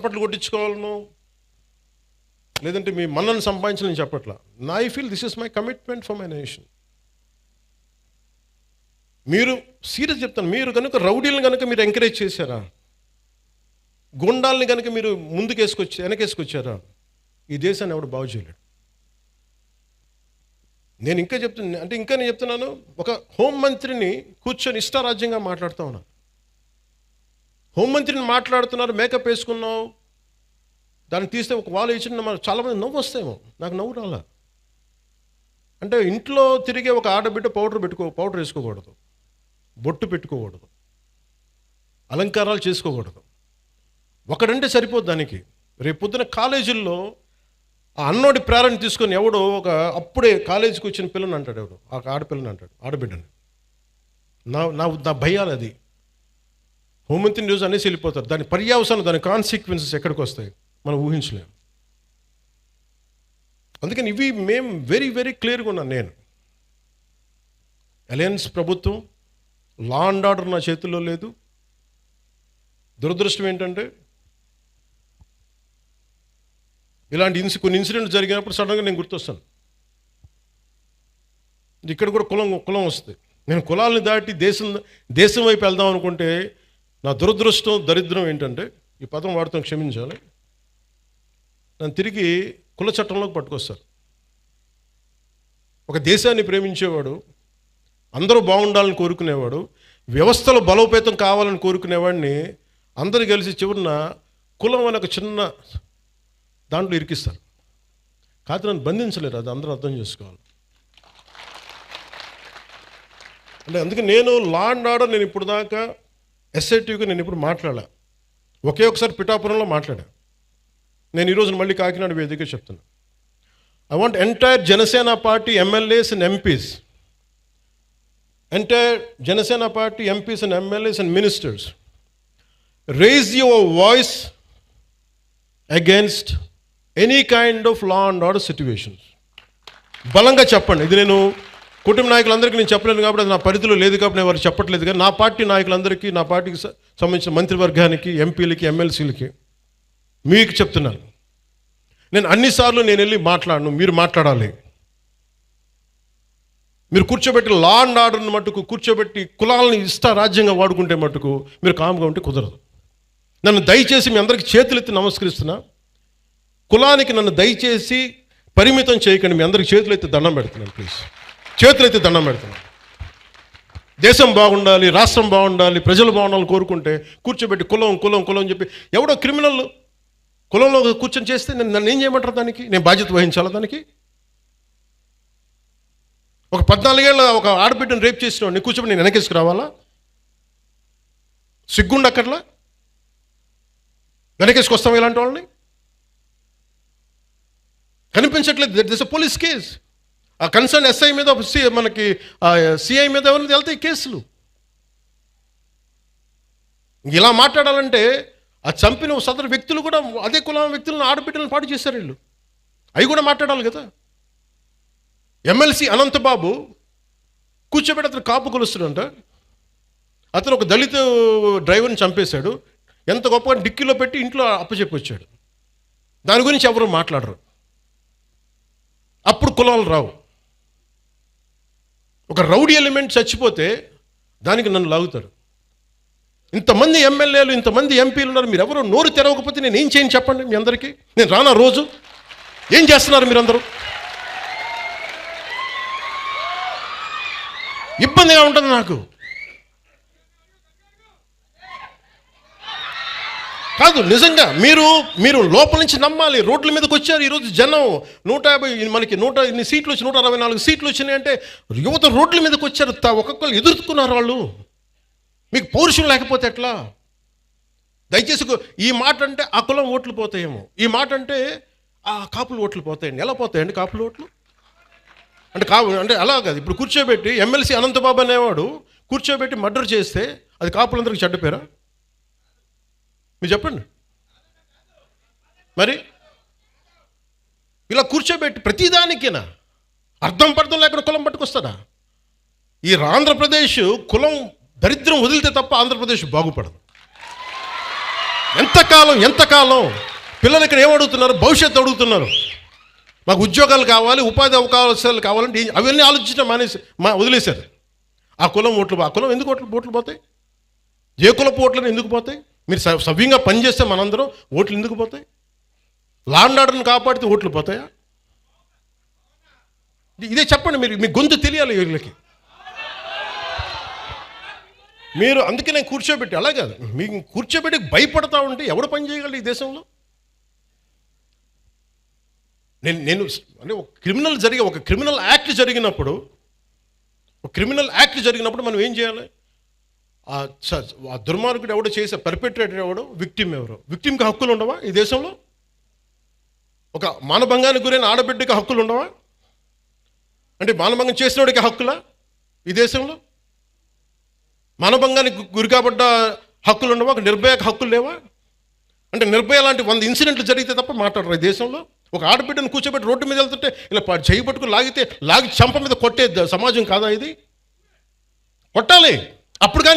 చప్పట్లు కొట్టించుకోవాలను, లేదంటే మీ మన్నను సంపాదించాలని చెప్పట్లా. I feel this is my commitment for my nation. మీరు సీరియస్ చెప్తాను, మీరు కనుక రౌడీలను కనుక మీరు ఎంకరేజ్ చేశారా, గుండాలని కనుక మీరు వెనకేసుకొచ్చారా, ఈ దేశాన్ని ఎవడు బాగు చేయలేడు. నేను చెప్తున్నాను, ఒక హోంమంత్రిని కూర్చొని ఇష్టారాజ్యంగా మాట్లాడుతూ ఉన్నాను. హోంమంత్రిని మాట్లాడుతున్నారు, మేకప్ వేసుకున్నావు, దాన్ని తీస్తే ఒక వాళ్ళు ఇచ్చిన చాలామంది నవ్వు వస్తాయేమో, నాకు నవ్వు రాలా. అంటే ఇంట్లో తిరిగే ఒక ఆడబిడ్డ పౌడర్ వేసుకోకూడదు, బొట్టు పెట్టుకోకూడదు, అలంకారాలు చేసుకోకూడదు. ఒకడంటే సరిపోద్ది దానికి. రేపు పొద్దున కాలేజీల్లో ఆ అన్నోడి ప్రేరణ తీసుకొని ఎవడో ఒక అప్పుడే కాలేజీకి వచ్చిన పిల్లని అంటాడు, ఎవడు ఆ ఆడపిల్లని అంటాడు, ఆడబిడ్డని. నా భయాలు అది. హోంమంత్రి న్యూస్ అనేసి వెళ్ళిపోతారు. దాని పర్యావసానం, దాని కాన్సిక్వెన్సెస్ ఎక్కడికి వస్తాయి మనం ఊహించలేము. అందుకని ఇవి మేము వెరీ వెరీ క్లియర్గా ఉన్నాను. నేను అలయన్స్ ప్రభుత్వం, లా అండ్ ఆర్డర్ నా చేతుల్లో లేదు. దురదృష్టం ఏంటంటే ఇలాంటి కొన్ని ఇన్సిడెంట్ జరిగినప్పుడు సడన్గా నేను గుర్తొస్తాను. ఇక్కడ కూడా కులం వస్తుంది. నేను కులాలను దాటి దేశం వైపు వెళ్దాం అనుకుంటే నా దురదృష్టం, దరిద్రం ఏంటంటే, ఈ పదం వాడుతాం, క్షమించాలి, నన్ను తిరిగి కుల చట్టంలోకి పట్టుకొస్తారు. ఒక దేశాన్ని ప్రేమించేవాడు, అందరూ బాగుండాలని కోరుకునేవాడు, వ్యవస్థలో బలోపేతం కావాలని కోరుకునేవాడిని అందరూ కలిసి చివరిన కులం అనే ఒక చిన్న దాంట్లో ఇరికిస్తారు. కాదు, నన్ను బంధించలేరు. అది అందరూ అర్థం చేసుకోవాలి. అంటే అందుకే నేను లా అండ్ ఆర్డర్, నేను ఇప్పుడు దాకా ఎస్ఐటీగా నేను ఇప్పుడు మాట్లాడా. ఒకసారి పిఠాపురంలో మాట్లాడా. నేను ఈరోజు మళ్ళీ కాకినాడ వేదిక చెప్తున్నా. I want entire Janasena party MLAs and MPs, entire Janasena party MPs and MLAs and ministers, raise your voice against any kind of law and order situations. బలంగా చెప్పండి. ఇది నేను కుటుంబ నాయకులందరికీ నేను చెప్పలేను కాబట్టి, అది నా పరిధిలో లేదు కాబట్టి నేను వారు చెప్పట్లేదు. కానీ నా పార్టీ నాయకులందరికీ, నా పార్టీకి సంబంధించిన మంత్రివర్గానికి, ఎంపీలకి, ఎమ్మెల్సీలకి మీకు చెప్తున్నాను, నేను అన్నిసార్లు నేను వెళ్ళి మాట్లాడను, మీరు మాట్లాడాలి. మీరు కూర్చోబెట్టి లా అండ్ ఆర్డర్ని మట్టుకు కూర్చోబెట్టి కులాలని రాజ్యంగా వాడుకుంటే మట్టుకు మీరు కామ్గా ఉంటే కుదరదు. నన్ను దయచేసి మీ అందరికీ చేతులెత్తి నమస్కరిస్తున్నా. కులానికి నన్ను దయచేసి పరిమితం చేయకండి. మీ అందరికీ చేతులెత్తి దండం పెడుతున్నాను. ప్లీజ్ చేతులెత్తి దండం పెడుతున్నాను. దేశం బాగుండాలి, రాష్ట్రం బాగుండాలి, ప్రజలు బాగుండాలని కోరుకుంటే కూర్చోబెట్టి కులం అని చెప్పి ఎవడో క్రిమినల్ కులంలో కూర్చొని చేస్తే నన్ను ఏం చేయమంటారు? దానికి నేను బాధ్యత వహించాలా? దానికి ఒక 14 ఏళ్ళ ఒక ఆడబిడ్డను రేప్ చేసిన వాడిని కూర్చోబెట్టి నేను వెనకేసుకు రావాలా? సిగ్గుండక్కర్లా? వెనకేసుకొస్తాం ఇలాంటి వాళ్ళని? కనిపించట్లేదు. That is a police case. ఆ కన్సర్న్ ఎస్ఐ మీద, మనకి సిఐ మీద ఎవరిని వెళ్తాయి కేసులు. ఇలా మాట్లాడాలంటే ఆ చంపిన సదరు వ్యక్తులు కూడా అదే కులం వ్యక్తులను, ఆడబిడ్డలను పాడు చేశారు వీళ్ళు. అవి కూడా మాట్లాడాలి కదా. ఎమ్మెల్సీ అనంతబాబు కూర్చోబెట్టి అతను కాపు కొలుస్తాడంట. అతను ఒక దళిత డ్రైవర్ని చంపేశాడు. ఎంత గొప్పగా డిక్కీలో పెట్టి ఇంట్లో అప్పచెప్పొచ్చాడు. దాని గురించి ఎవరు మాట్లాడరు. అప్పుడు కులాలు రావు. ఒక రౌడీ ఎలిమెంట్ చచ్చిపోతే దానికి నన్ను లాగుతాడు. ఇంతమంది ఎమ్మెల్యేలు, ఇంతమంది ఎంపీలు ఉన్నారు, మీరు ఎవరు నోరు తెరవకపోతే నేను ఏం చేయను చెప్పండి? మీ అందరికీ నేను రానా? రోజు ఏం చేస్తున్నారు మీరందరూ? ఇబ్బందిగా ఉంటుంది నాకు. కాదు, నిజంగా మీరు లోపల నుంచి నమ్మాలి. రోడ్ల మీదకి వచ్చారు ఈరోజు జనం. 150, మనకి 100 సీట్లు వచ్చి 164 సీట్లు వచ్చినాయి అంటే యువత రోడ్ల మీదకి వచ్చారు. ఒక్కొక్కరు ఎదుర్కొన్నారు. వాళ్ళు మీకు పౌరుషం లేకపోతే ఎట్లా? దయచేసి ఈ మాట అంటే ఆ కులం ఓట్లు పోతాయేమో, ఈ మాట అంటే ఆ కాపులు ఓట్లు పోతాయండి. ఎలా పోతాయండి కాపులు ఓట్లు? అంటే అలా కాదు. ఇప్పుడు కూర్చోబెట్టి ఎమ్మెల్సీ అనంతబాబు అనేవాడు కూర్చోబెట్టి మర్డర్ చేస్తే అది కాపులందరికీ చెడ్డ పేరా? మీరు చెప్పండి. మరి ఇలా కూర్చోబెట్టి ప్రతిదానికేనా అర్థం పర్థం లేకుండా కులం పట్టుకొస్తాడా? ఈ ఆంధ్రప్రదేశ్ కులం దరిద్రం వదిలితే తప్ప ఆంధ్రప్రదేశ్ బాగుపడదు. ఎంతకాలం పిల్లలు ఇక్కడ ఏమడుగుతున్నారు? భవిష్యత్తు అడుగుతున్నారు. మాకు ఉద్యోగాలు కావాలి, ఉపాధి అవకాశాలు కావాలంటే అవన్నీ ఆలోచించడం వదిలేశారు. ఆ కులం ఓట్లు, ఆ కులం ఎందుకు ఓట్లు పోతాయి? ఏ కులపు ఓట్లను ఎందుకు పోతాయి? మీరు సవ్యంగా పనిచేస్తే మనందరం ఓట్లు ఎందుకు పోతాయి? లా అండ్ ఆర్డర్ని కాపాడితే ఓట్లు పోతాయా? ఇదే చెప్పండి. మీరు మీ గొంతు తెలియాలి వీళ్ళకి. మీరు అందుకే నేను కూర్చోబెట్టి, అలా కాదు, మీకు కూర్చోబెట్టి భయపడతా ఉంటే ఎవడు పని చేయగలడు ఈ దేశంలో? నేను అంటే ఒక క్రిమినల్ యాక్ట్ జరిగినప్పుడు మనం ఏం చేయాలి? ఆ దుర్మార్గుడు ఎవడో చేసే పర్పెట్రేటర్ ఎవడో, విక్టిమ్ ఎవరో. విక్టిమ్కి హక్కులు ఉండవా ఈ దేశంలో? ఒక మానభంగానికి గురైన ఆడబిడ్డకి హక్కులు ఉండవా? అంటే మానభంగం చేసినోడికి హక్కులా ఈ దేశంలో? మానభంగానికి గురి కాబడ్డ హక్కులు ఉండవా? ఒక నిర్భయకు హక్కులు లేవా? అంటే నిర్భయ లాంటి 100 ఇన్సిడెంట్లు జరిగితే తప్ప మాట్లాడరు ఈ దేశంలో. ఒక ఆడబిడ్డను కూర్చోబెట్టి రోడ్డు మీద వెళ్తుంటే ఇలా చేయి పట్టుకుని లాగి చంప మీద కొట్టే సమాజం కాదా ఇది? కొట్టాలి. అప్పుడు కానీ